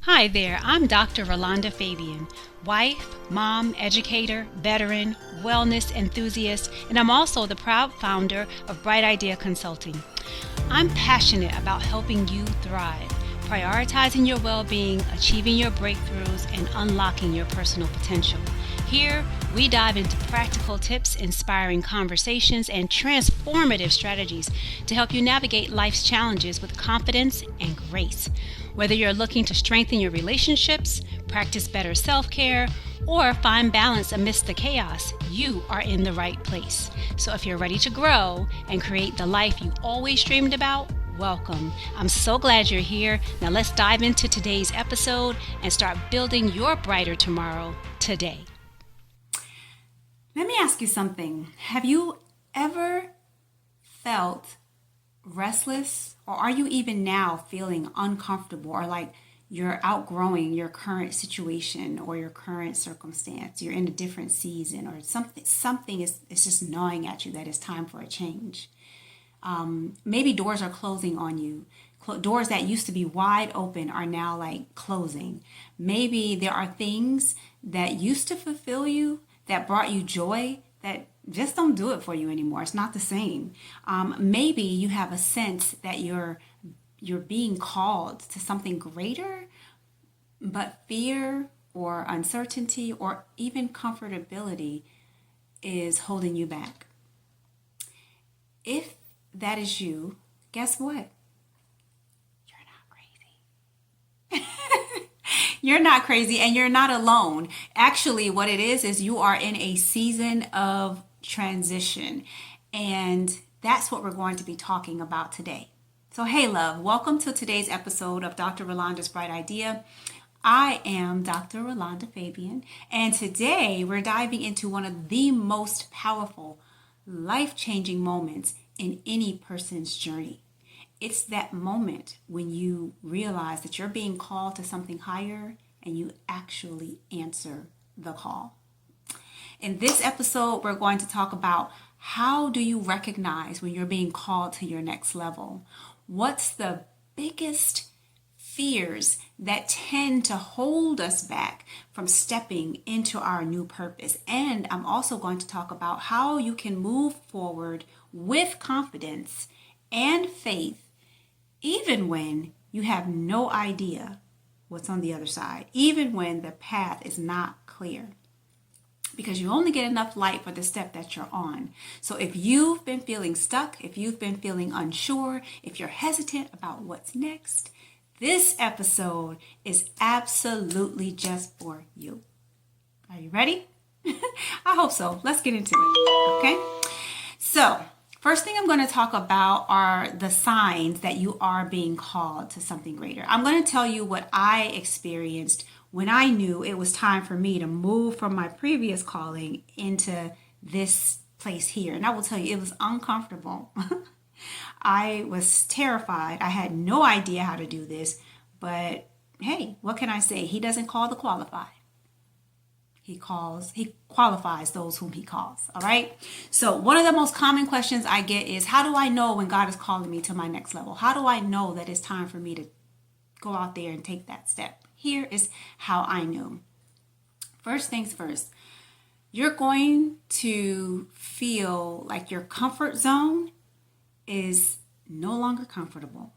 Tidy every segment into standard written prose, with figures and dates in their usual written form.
Hi there, I'm Dr. Rolanda Fabien, wife, mom, educator, veteran, wellness enthusiast, and I'm also the proud founder of Bright Idea Consulting. I'm passionate about helping you thrive, prioritizing your well-being, achieving your breakthroughs, and unlocking your personal potential. Here, we dive into practical tips, inspiring conversations, and transformative strategies to help you navigate life's challenges with confidence and grace. Whether you're looking to strengthen your relationships, practice better self-care, or find balance amidst the chaos, you are in the right place. So if you're ready to grow and create the life you always dreamed about, welcome. I'm so glad you're here. Now let's dive into today's episode and start building your brighter tomorrow today. Let me ask you something. Have you ever felt restless, or are you even now feeling uncomfortable, or like you're outgrowing your current situation or your current circumstance? You're in a different season, or something is just gnawing at you that it's time for a change. Maybe doors are closing on you. Doors that used to be wide open are now like closing. Maybe there are things that used to fulfill you, that brought you joy, that just don't do it for you anymore. It's not the same. Maybe you have a sense that you're being called to something greater, but fear or uncertainty or even comfortability is holding you back. If that is you, guess what? You're not crazy. You're not crazy, and you're not alone. Actually, what it is you are in a season of transition, and that's what we're going to be talking about today. So hey love, welcome to today's episode of Dr. Rolanda's Bright Idea. I am Dr. Rolanda Fabien, and today we're diving into one of the most powerful, life-changing moments in any person's journey. It's that moment when you realize that you're being called to something higher and you actually answer the call. In this episode, we're going to talk about how do you recognize when you're being called to your next level? What's the biggest fears that tend to hold us back from stepping into our new purpose? And I'm also going to talk about how you can move forward with confidence and faith even when you have no idea what's on the other side, even when the path is not clear. Because you only get enough light for the step that you're on. So if you've been feeling stuck, if you've been feeling unsure, if you're hesitant about what's next, this episode is absolutely just for you. Are you ready? I hope so. Let's get into it, okay? So, first thing I'm going to talk about are the signs that you are being called to something greater. I'm going to tell you what I experienced when I knew it was time for me to move from my previous calling into this place here. And I will tell you, it was uncomfortable. I was terrified. I had no idea how to do this. But hey, what can I say? He doesn't call the qualified. He qualifies those whom he calls. All right. So one of the most common questions I get is, how do I know when God is calling me to my next level? How do I know that it's time for me to go out there and take that step? Here is how I knew. First things first, you're going to feel like your comfort zone is no longer comfortable.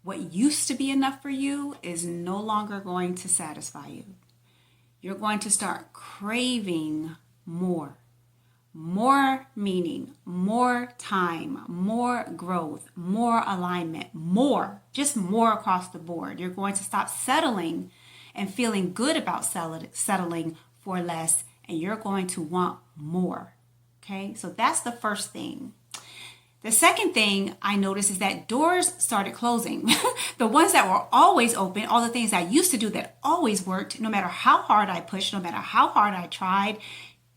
What used to be enough for you is no longer going to satisfy you. You're going to start craving more. More meaning, more time, more growth, more alignment, just more across the board. You're going to stop settling and feeling good about settling for less, and you're going to want more. Okay, so that's the first thing. The second thing I noticed is that doors started closing. The ones that were always open, all the things I used to do that always worked, no matter how hard I pushed, no matter how hard I tried,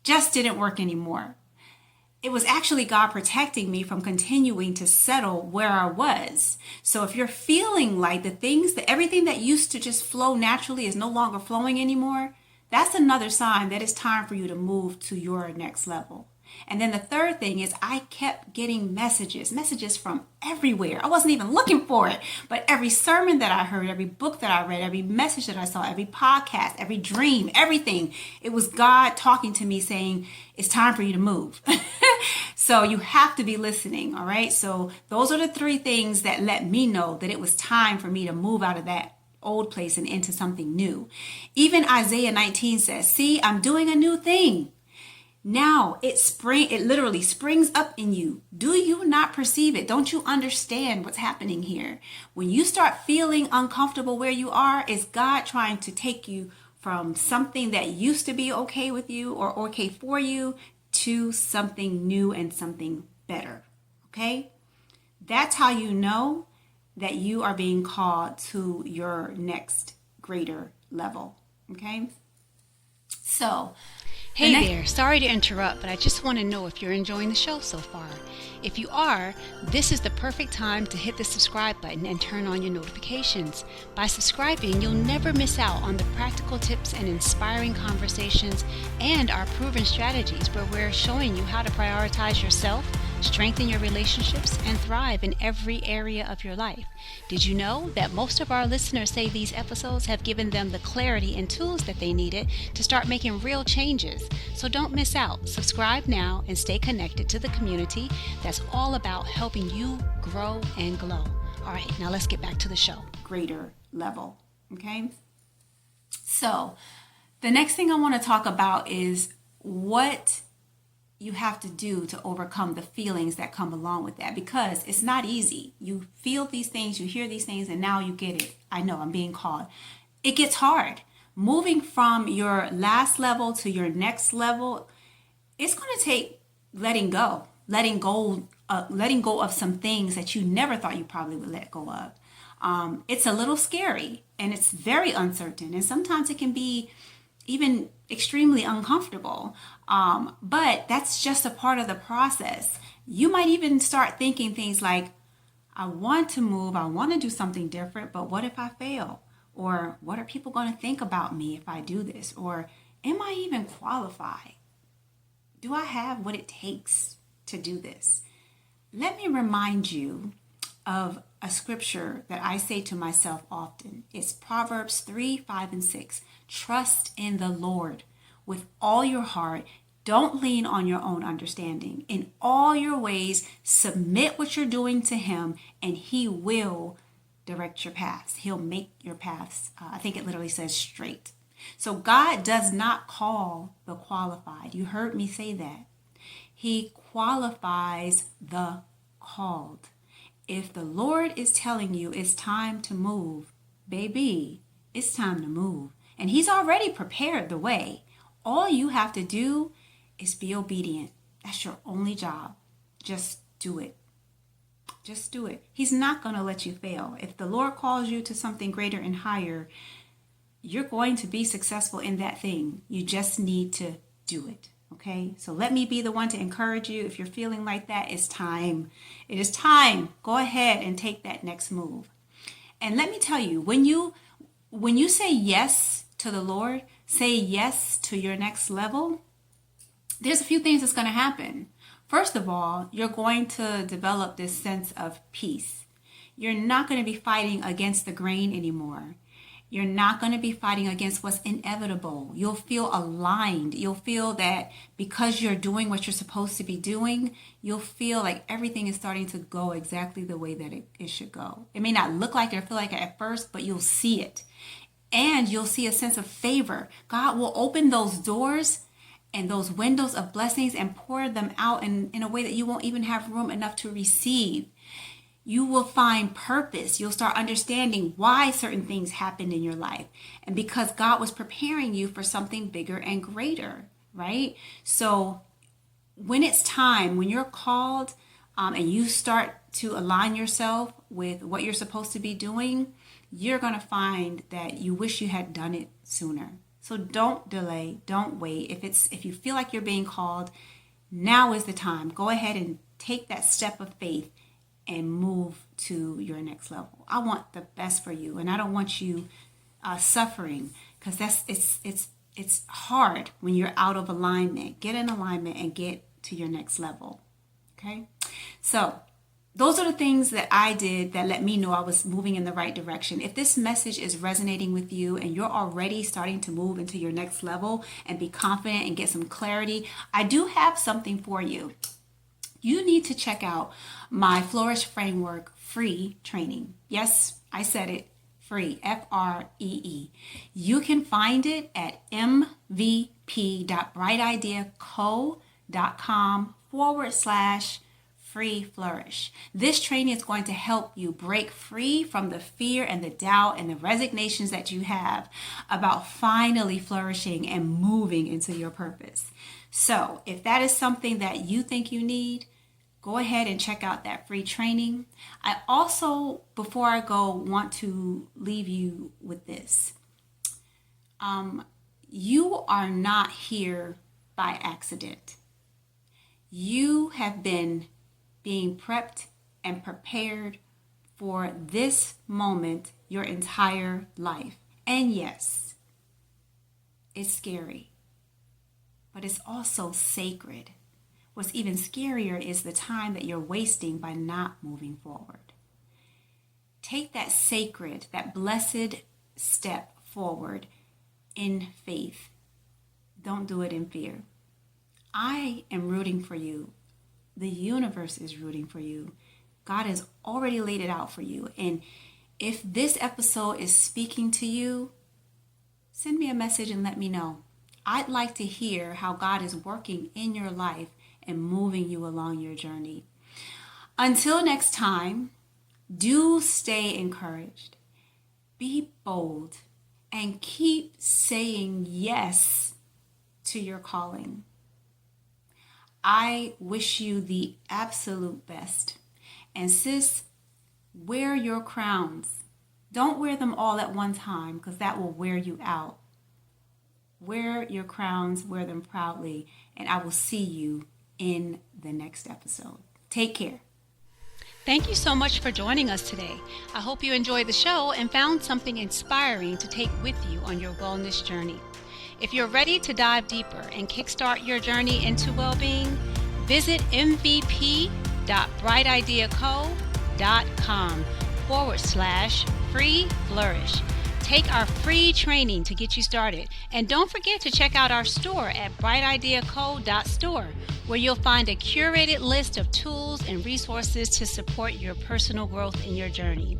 just didn't work anymore. It was actually God protecting me from continuing to settle where I was. So if you're feeling like everything that used to just flow naturally is no longer flowing anymore, that's another sign that it's time for you to move to your next level. And then the third thing is I kept getting messages from everywhere. I wasn't even looking for it, but every sermon that I heard, every book that I read, every message that I saw, every podcast, every dream, everything, it was God talking to me saying, it's time for you to move. So you have to be listening, all right? So those are the three things that let me know that it was time for me to move out of that old place and into something new. Even Isaiah 19 says, see, I'm doing a new thing. Now it literally springs up in you. Do you not perceive it? Don't you understand what's happening here? When you start feeling uncomfortable where you are, it's God trying to take you from something that used to be okay with you or okay for you to something new and something better. Okay? That's how you know that you are being called to your next greater level. Okay? So, Hey there, sorry to interrupt, but I just want to know if you're enjoying the show so far. If you are, this is the perfect time to hit the subscribe button and turn on your notifications. By subscribing, you'll never miss out on the practical tips and inspiring conversations and our proven strategies where we're showing you how to prioritize yourself, strengthen your relationships, and thrive in every area of your life. Did you know that most of our listeners say these episodes have given them the clarity and tools that they needed to start making real changes? So don't miss out. Subscribe now and stay connected to the community that's all about helping you grow and glow. All right, now let's get back to the show. Greater level, okay? So the next thing I want to talk about is what you have to do to overcome the feelings that come along with that, because it's not easy. You feel these things, you hear these things, and now you get it. I know I'm being called. It gets hard. Moving from your last level to your next level, it's going to take letting go of some things that you never thought you probably would let go of. It's a little scary and it's very uncertain, and sometimes it can be even extremely uncomfortable. But that's just a part of the process. You might even start thinking things like, I want to move, I want to do something different, but what if I fail? Or what are people going to think about me if I do this? Or am I even qualified? Do I have what it takes to do this? Let me remind you of a scripture that I say to myself often. It's Proverbs 3, 5, and 6. Trust in the Lord with all your heart. Don't lean on your own understanding. In all your ways, submit what you're doing to Him, and He will direct your paths. He'll make your paths, I think it literally says straight. So God does not call the qualified. You heard me say that. He qualifies the called. If the Lord is telling you it's time to move, baby, it's time to move. And He's already prepared the way. All you have to do is be obedient. That's your only job. Just do it. Just do it. He's not going to let you fail. If the Lord calls you to something greater and higher, you're going to be successful in that thing. You just need to do it. Okay? So let me be the one to encourage you. If you're feeling like that, it's time. It is time. Go ahead and take that next move. And let me tell you, when you say yes to the Lord, say yes to your next level, there's a few things that's going to happen. First of all, you're going to develop this sense of peace. You're not going to be fighting against the grain anymore. You're not going to be fighting against what's inevitable. You'll feel aligned. You'll feel that because you're doing what you're supposed to be doing, you'll feel like everything is starting to go exactly the way that it should go. It may not look like it or feel like it at first, but you'll see it. And you'll see a sense of favor. God will open those doors and those windows of blessings and pour them out in a way that you won't even have room enough to receive. You will find purpose. You'll start understanding why certain things happened in your life. And because God was preparing you for something bigger and greater, right? So when it's time, when you're called and you start to align yourself with what you're supposed to be doing, you're going to find that you wish you had done it sooner. So don't delay, don't wait. If you feel like you're being called, now is the time. Go ahead and take that step of faith and move to your next level. I want the best for you, and I don't want you suffering, because it's hard when you're out of alignment. Get in alignment and get to your next level. Okay? So those are the things that I did that let me know I was moving in the right direction. If this message is resonating with you and you're already starting to move into your next level and be confident and get some clarity, I do have something for you. You need to check out my Flourish Framework free training. Yes, I said it, free, Free. You can find it at mvp.brightideaco.com/free flourish. This training is going to help you break free from the fear and the doubt and the resignations that you have about finally flourishing and moving into your purpose. So if that is something that you think you need, go ahead and check out that free training. I also, before I go, want to leave you with this. You are not here by accident. You have been being prepped and prepared for this moment your entire life. And yes, it's scary, but it's also sacred. What's even scarier is the time that you're wasting by not moving forward. Take that sacred, that blessed step forward in faith. Don't do it in fear. I am rooting for you. The universe is rooting for you. God has already laid it out for you. And if this episode is speaking to you, send me a message and let me know. I'd like to hear how God is working in your life and moving you along your journey. Until next time, do stay encouraged. Be bold and keep saying yes to your calling. I wish you the absolute best. And sis, wear your crowns. Don't wear them all at one time because that will wear you out. Wear your crowns, wear them proudly, and I will see you in the next episode. Take care. Thank you so much for joining us today. I hope you enjoyed the show and found something inspiring to take with you on your wellness journey. If you're ready to dive deeper and kickstart your journey into well-being, visit mvp.brightideaco.com/free flourish. Take our free training to get you started. And don't forget to check out our store at brightideaco.store, where you'll find a curated list of tools and resources to support your personal growth in your journey.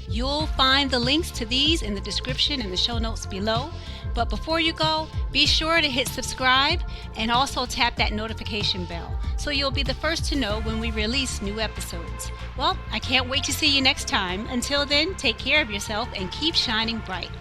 You'll find the links to these in the description and the show notes below. But before you go, be sure to hit subscribe and also tap that notification bell so you'll be the first to know when we release new episodes. Well, I can't wait to see you next time. Until then, take care of yourself and keep shining bright.